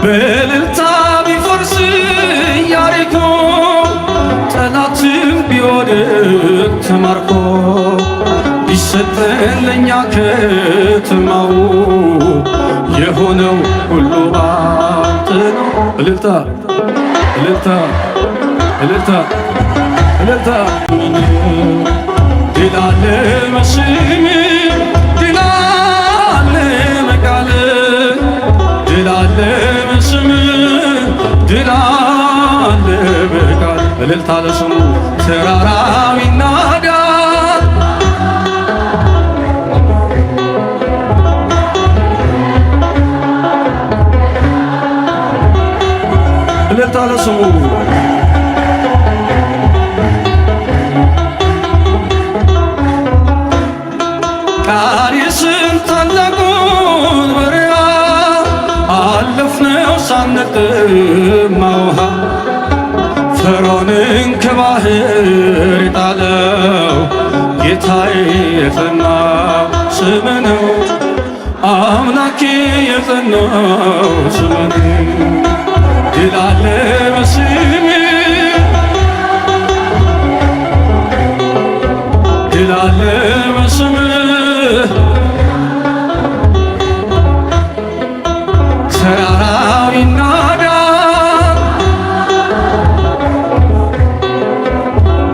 በእልልታ ቢፈርስ ኢያሪኮ ጠላትም ቢወድቅ ተማርኮ ቢሰጠን ለእኛ ከተማው የሆነው ሁሉ ባንተ ነው። እልልታ እልልታ እልልታ እልልታ ድል አለ በስምህ ድል አለ በቃልህ ድል አለ በስምህ ድል አለ በቃልህ እልልታ ለስሙ ተራራው ይናዳል እልልታ ለስሙ ቃዴስን ታላቁን በረሃ አለፍነው ሳንጠማ ውሃ ፈርዖንን ከባህር የጣለው ጌታዬ የጸናው ስምህ ነው። አምላኬ የጸናው ስምህ ነው። ድል አለ በስምህ ድል አለ በስምህ ተራራው ይናዳል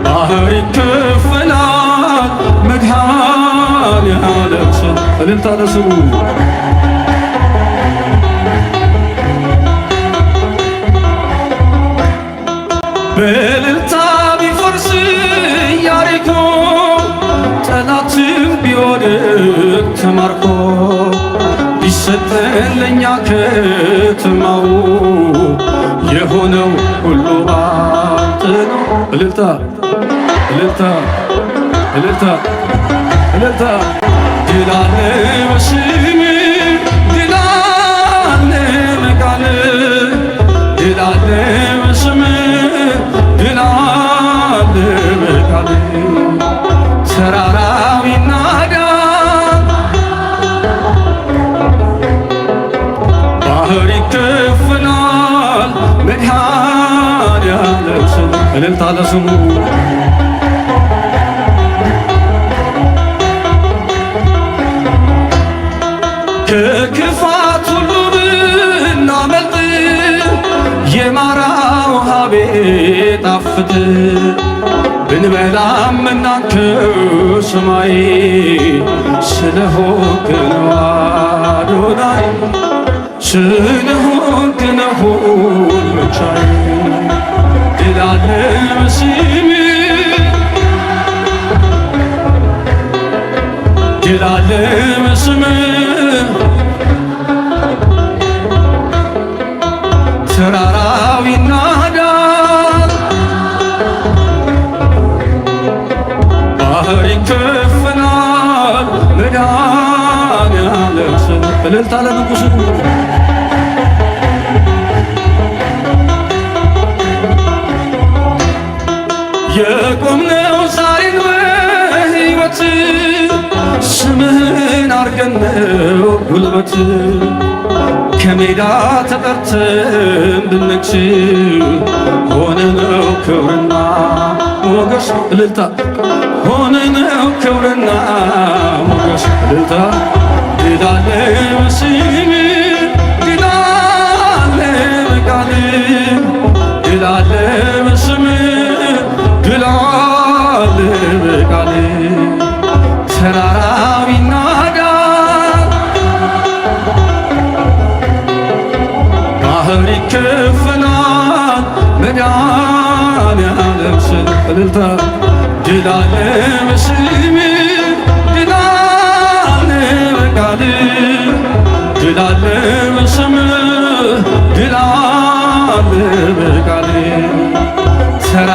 ባህር ይከፈላል መድኃኔዓለም ስም እልልታ ለስሙ በእልልታ ቢፈርስ ኢያሪኮ ጠላትም ቢወድቅ ተማርኮ ቢሰጠን ለእኛ ከተማው የሆነው ሁሉ ባንተ ነው። እልልታ እልልታ እልልታ እልልታ ድል አለ በስምህ ድል አለ በቃልህ ድል አለ በስምህ ድል አለ በቃልህ ተራራው ይናዳል ባህር ይከፈላል መድኃኔዓለም ስም እልልታ ለስሙ ከክፋት ሁሉ ብናመልጥ የማራ ውሃ ቢጣፍጥ ብንበላም መናን ከሰማይ ስለሆንክ ነው አዶናይ ስለሆንክ ነው ሁሉ ቻይ ድል አለ በስምህ ድል አለ በስምህ ተራራው ይናዳል ባህር ይከፈላል መድኃኔዓለም ስም እልልታ ለንጉሥ የቆምነው ዛሬን በሕይወት ስምህን አርገን ነው ጉልበት ከሜዳ ተጠርተን ብንነግስ ሆነነው ክብርና ሞገስ እልልታ ሆነነው ክብርና ሞገስ እልልታ ድል አለ በስምህ ድል አለ በቃልህ ድል አለ በስምህ ድል አለ በቃልህ ተራራው ይናዳል ባህር ይከፈላል መድኃኔዓለም ስም እልልታ ድል አለ በስምህ ድል አለ በቃልህ ድል አለ በስምህ ድል አለ በቃልህ ተራ